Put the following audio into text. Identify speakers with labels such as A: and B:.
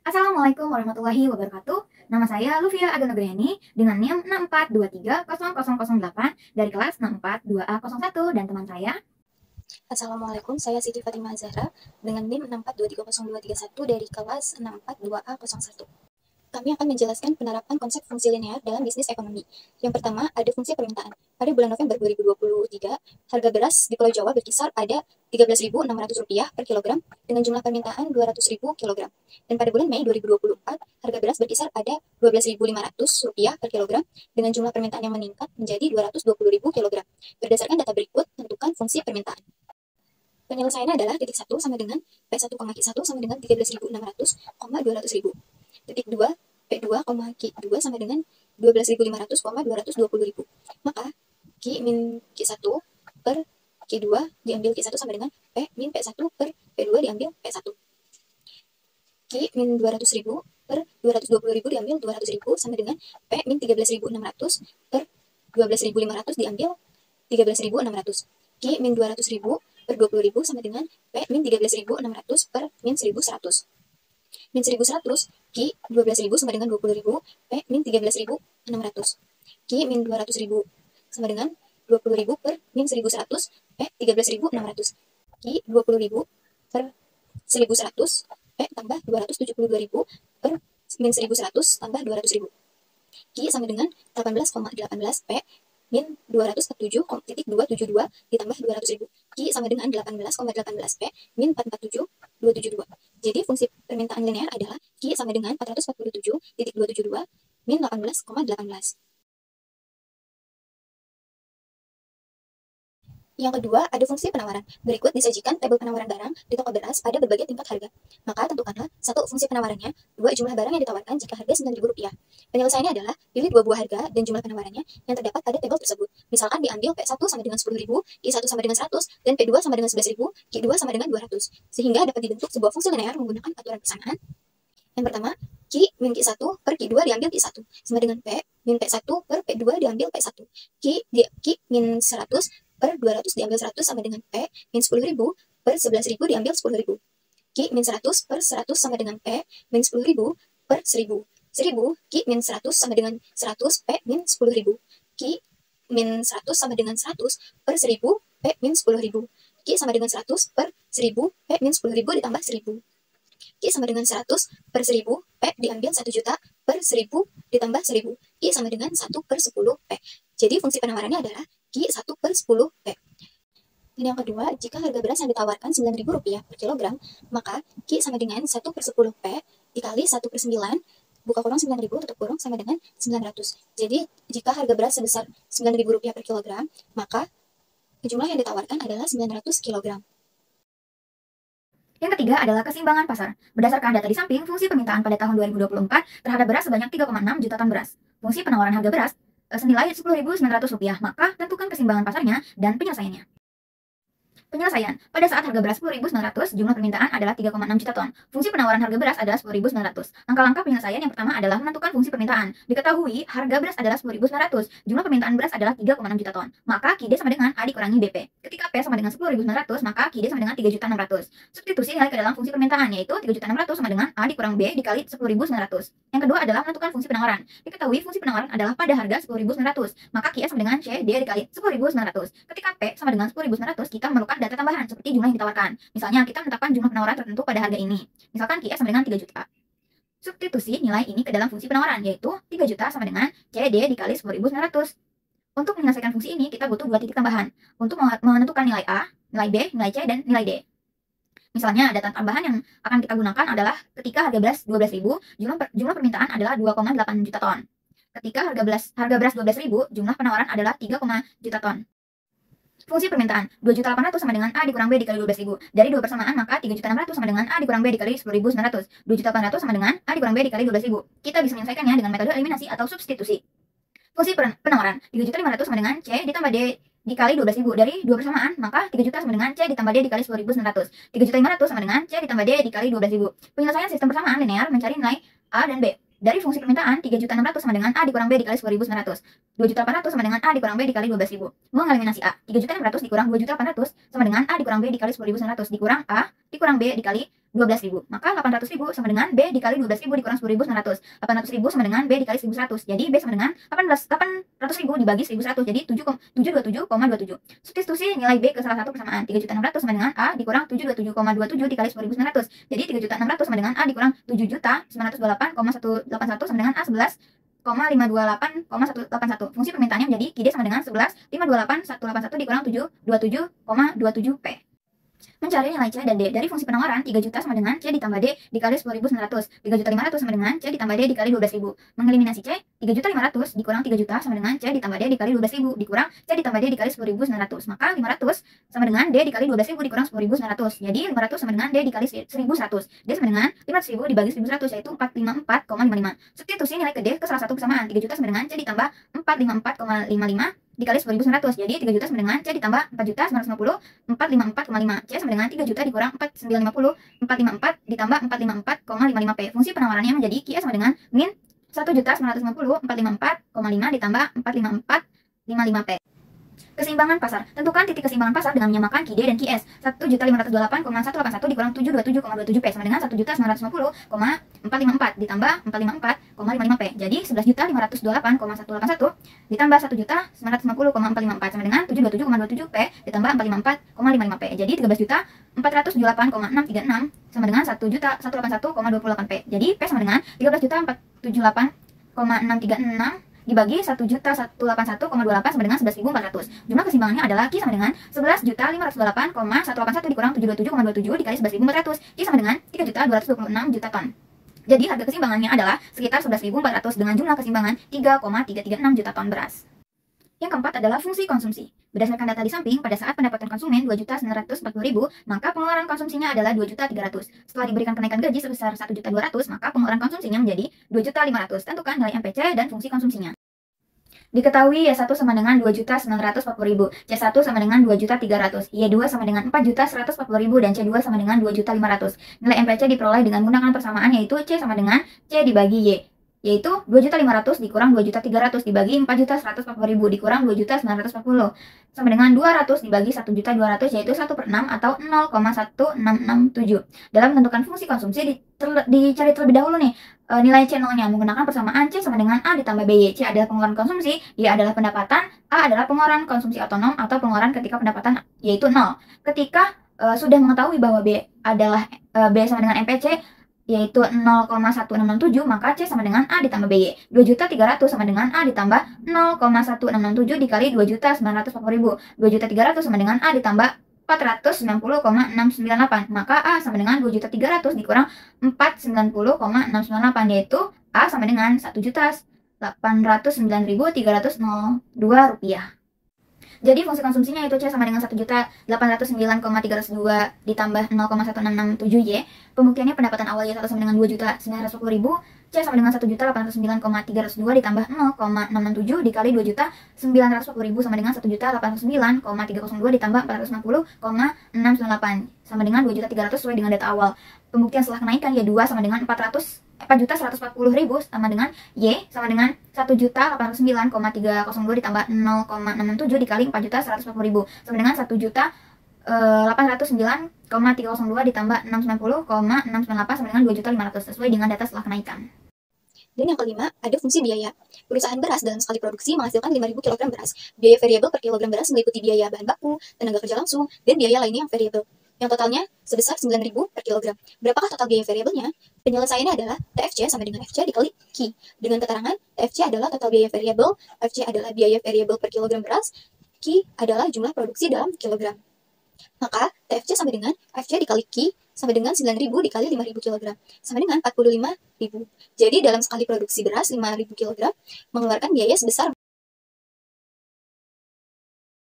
A: Assalamualaikum warahmatullahi wabarakatuh. Nama saya Lufia Aganogreni dengan NIM 642300008 dari kelas 642A01 dan teman saya.
B: Assalamualaikum, saya Siti Fatimah Zahra dengan NIM 642300231 dari kelas 642A01. Kami akan menjelaskan penerapan konsep fungsi linear dalam bisnis ekonomi. Yang pertama, ada fungsi permintaan. Pada bulan November 2023, harga beras di Pulau Jawa berkisar pada Rp13.600 per kilogram dengan jumlah permintaan 200.000 kilogram. Dan pada bulan Mei 2024, harga beras berkisar pada Rp12.500 per kilogram dengan jumlah permintaan yang meningkat menjadi 220.000 kilogram. Berdasarkan data berikut, tentukan fungsi permintaan. Penyelesaiannya adalah titik 1 sama dengan P1, Q1 sama dengan 13.600, 200.000. Titik 2, P2, Q2 sama dengan 12.500, 220.000. Maka Q min Q1 per Q2 diambil Q1 sama dengan P min P1 per P2 diambil P1. Q min 200.000 per 220.000 diambil 200.000 sama dengan P min 13.600 per 12.500 diambil 13.600. Q min 200.000 per 20.000 sama dengan P min 13.600 per min 1.100. Min 1.100, Q 12.000 sama dengan 20.000, P min 13.600. Q min 200.000 sama dengan 20.000 per min 1.100, P 13.600. Q 20.000 per 1.100, P tambah 272.000 per min 1.100 tambah 200.000. Q sama dengan 18,18 P min 247,272 ditambah 200.000. Q sama dengan 18,18 P min 447,272. Jadi fungsi permintaan linear adalah Q sama dengan 447,272 min 18,18. Yang kedua, ada fungsi penawaran. Berikut disajikan tabel penawaran barang di toko beras pada berbagai tingkat harga. Maka tentukanlah 1. Fungsi penawarannya, 2. Jumlah barang yang ditawarkan jika harga Rp9.000. Penyelesaiannya adalah pilih 2 buah harga dan jumlah penawarannya yang terdapat pada tabel tersebut. Misalkan diambil P1 sama dengan 10.000, Q1 sama dengan 100, dan P2 sama dengan 11.000, Q2 sama dengan 200. Sehingga dapat dibentuk sebuah fungsi linear menggunakan aturan persamaan. Yang pertama, Q min Q1 per Q2 diambil Q1 sama dengan P min P1 per P2 diambil P1. Q min 100 per 200 diambil 100 sama dengan P min 10.000 per 11.000 diambil 10.000. Q min 100 per 100 sama dengan P min 10.000 per 1.000. 1.000 Q min 100 sama dengan 100 P min 10.000. Q min 100 sama dengan 100 per 1.000 P min 10.000. Q sama dengan 100 per 1.000 P min 10.000 ditambah 1.000. Q sama dengan 100 per 1.000 P diambil 1 juta per 1.000 ditambah 1.000. Q sama dengan 1 per 10 P. Jadi fungsi penawarannya adalah Q 1 per 10 P. Dan yang kedua, jika harga beras yang ditawarkan Rp9.000 per kilogram, maka Q sama dengan 1 per 10 P dikali 1 per 9, buka kurung 9.000, tutup kurung sama dengan 900. Jadi, jika harga beras sebesar Rp9.000 per kilogram, maka jumlah yang ditawarkan adalah 900 kilogram.
A: Yang ketiga adalah keseimbangan pasar. Berdasarkan data di samping, fungsi permintaan pada tahun 2024 terhadap beras sebanyak 3,6 juta ton beras. Fungsi penawaran harga beras senilai Rp10.900, maka tentukan keseimbangan pasarnya dan penyelesaiannya. Penyelesaian. Pada saat harga beras Rp10.900, jumlah permintaan adalah 3,6 juta ton. Fungsi penawaran harga beras adalah Rp10.900. Langkah-langkah penyelesaian yang pertama adalah menentukan fungsi permintaan. Diketahui harga beras adalah Rp10.900, jumlah permintaan beras adalah 3,6 juta ton. Maka QD sama dengan A dikurangi BP. Ketika P sama dengan Rp10.900, maka QD sama dengan 3.600. Substitusi nilai ke dalam fungsi permintaan, yaitu 3.600 sama dengan A dikurang B dikali Rp10.900. Yang kedua adalah menentukan fungsi penawaran. Diketahui fungsi penawaran adalah pada harga Rp10.900, maka QS sama dengan C D dikali Rp10.900. Ketika P sama dengan Rp10.900, kita memerlukan data tambahan seperti jumlah yang ditawarkan. Misalnya kita menetapkan jumlah penawaran tertentu pada harga ini. Misalkan QS sama dengan 3 juta. Substitusi nilai ini ke dalam fungsi penawaran, yaitu 3 juta sama dengan CD dikali 10.900. Untuk menyelesaikan fungsi ini, kita butuh 2 titik tambahan untuk menentukan nilai A, nilai B, nilai C, dan nilai D. Misalnya, data tambahan yang akan kita gunakan adalah ketika harga beras 12.000, jumlah permintaan adalah 2,8 juta ton. Ketika harga beras 12.000, jumlah penawaran adalah 3, juta ton. Fungsi permintaan, 2.800 sama dengan A dikurang B dikali 12.000. Dari dua persamaan, maka 3.600 sama dengan A dikurang B dikali 10.900. 2.800 sama dengan A dikurang B dikali 12.000. Kita bisa menyelesaikannya dengan metode eliminasi atau substitusi. Fungsi penawaran, 3.500 sama dengan C ditambah D dikali 12.000. Dari dua persamaan, maka 3 juta sama dengan C ditambah D dikali 10.900. 3.500 sama dengan C ditambah D dikali 12.000. Penyelesaian sistem persamaan linear mencari nilai A dan B. Dari fungsi permintaan, 3.600 sama dengan A dikurang B dikali 10.900. 2.800 sama dengan A dikurang B dikali 12.000. Mengeliminasi A, 3.600 dikurang 2.800 sama dengan A dikurang B dikali 10.900 dikurang A dikurang B dikali 12.000. Maka 800.000 sama dengan B dikali 12.000 dikurang 10.900. 800.000 sama dengan B dikali 1.100. Jadi B sama dengan 800.000 dibagi 1.100. Jadi 727,27. Substitusi nilai B ke salah satu persamaan. 3.600.000 sama dengan A dikurang 727,27 dikali 10.900. Jadi 3.600.000 sama dengan A dikurang 7.928,181 sama dengan A 11,528,181. Fungsi permintaannya menjadi QD sama dengan 11,528,181 dikurang 727,27P. Mencari nilai C dan D dari fungsi penawaran 3 juta sama dengan C ditambah D dikali 10.900. 3.500.000 sama dengan C ditambah D dikali 12.000. Mengeliminasi C, 3.500.000 dikurang 3 juta sama dengan C ditambah D dikali 12.000 dikurang C ditambah D dikali 10.900. Maka 500 sama dengan D dikali 12.000 dikurang 10.900. Jadi 500 sama dengan D dikali 1.100. D sama dengan 500.000 dibagi 1.100 yaitu 454,55. Substitusi nilai ke D ke salah satu persamaan. 3 juta sama dengan C ditambah 454,55 dikali 10.900. Jadi 3 juta sama dengan C ditambah 4.950 454,5. C sama dengan 3 juta dikurang 4.950 454 ditambah 454,55P. Fungsi penawarannya menjadi QS sama dengan min 1.950 454,5 ditambah 454,55P. Keseimbangan pasar. Tentukan titik keseimbangan pasar dengan menyamakan QD dan QS. 1.508,181 dikurang 727,27P sama dengan 1.950,454 ditambah 454,55P. Jadi 11.528,181 ditambah 1.950,454 sama dengan 727,27P ditambah 454,55P. Jadi 13.478,636 sama dengan 1.181,28P. Jadi P sama dengan 13.478,636 dibagi 1.181,28 sama dengan 11.400. Jumlah keseimbangannya adalah Q sama dengan 11.528,181 dikurang 727,27 dikali 11.400. Q sama dengan 3.226 juta ton. Jadi harga keseimbangannya adalah sekitar 11.400 dengan jumlah keseimbangan 3,336 juta ton beras. Yang keempat adalah fungsi konsumsi. Berdasarkan data di samping, pada saat pendapatan konsumen 2.940.000, maka pengeluaran konsumsinya adalah 2.300.000. Setelah diberikan kenaikan gaji sebesar 1.200.000, maka pengeluaran konsumsinya menjadi 2.500.000. Tentukan nilai MPC dan fungsi konsumsinya. Diketahui Y1 sama dengan 2.940.000, C1 sama dengan 2.300.000, Y2 sama dengan 4.140.000, dan C2 sama dengan 2.500.000. Nilai MPC diperoleh dengan menggunakan persamaan yaitu C sama dengan C dibagi Y, yaitu 2.500.000 dikurang 2.300.000 dibagi 4.140.000 dikurang 2.940 sama dengan 200 dibagi 1.200.000 yaitu 1/6 atau 0,1667. Dalam menentukan fungsi konsumsi dicari terlebih dahulu nih nilai C0-nya menggunakan persamaan C sama dengan A ditambah BY. C adalah pengeluaran konsumsi, Y adalah pendapatan, A adalah pengeluaran konsumsi otonom atau pengeluaran ketika pendapatan yaitu 0. Ketika sudah mengetahui bahwa B adalah B sama dengan MPC yaitu 0,1667, maka C sama dengan A ditambah BY. 2.300.000 sama dengan A ditambah 0,1667 dikali 2.940.000. 2.300.000 sama dengan A ditambah 490,698. Maka A sama dengan 2.300.000 dikurang 490,698 yaitu A sama dengan 1.809.302 rupiah. Jadi fungsi konsumsinya itu C sama dengan 1.809,302 ditambah 0,1667Y. Pembuktiannya pendapatan awal Y1 sama dengan 2.910.000, C sama dengan 1.809,302 ditambah 0,667 dikali 2.910.000 sama dengan 1.809,302 ditambah 460,698 sama dengan 2.300 sesuai dengan data awal. Pembuktian setelah kenaikan Y2 sama dengan 4.140.000 sama dengan Y sama dengan 1.809,302 ditambah 0,667 dikali 4.140.000 sama dengan 1.809,302 ditambah 690,698 sama dengan 2.500 sesuai dengan data setelah kenaikan.
B: Dan yang kelima, ada fungsi biaya. Perusahaan beras dalam sekali produksi menghasilkan 5.000 kg beras. Biaya variabel per kilogram beras meliputi biaya bahan baku, tenaga kerja langsung, dan biaya lainnya yang variabel. Yang totalnya sebesar 9.000 per kilogram. Berapakah total biaya variabelnya? Penyelesaiannya adalah TFC sama dengan FC dikali Q. Dengan keterangan, TFC adalah total biaya variabel, FC adalah biaya variabel per kilogram beras, Q adalah jumlah produksi dalam kilogram. Maka TFC sama dengan FC dikali Q sama dengan 9.000 dikali 5.000 kg sama dengan 45.000. Jadi dalam sekali produksi beras 5.000 kg mengeluarkan biaya sebesar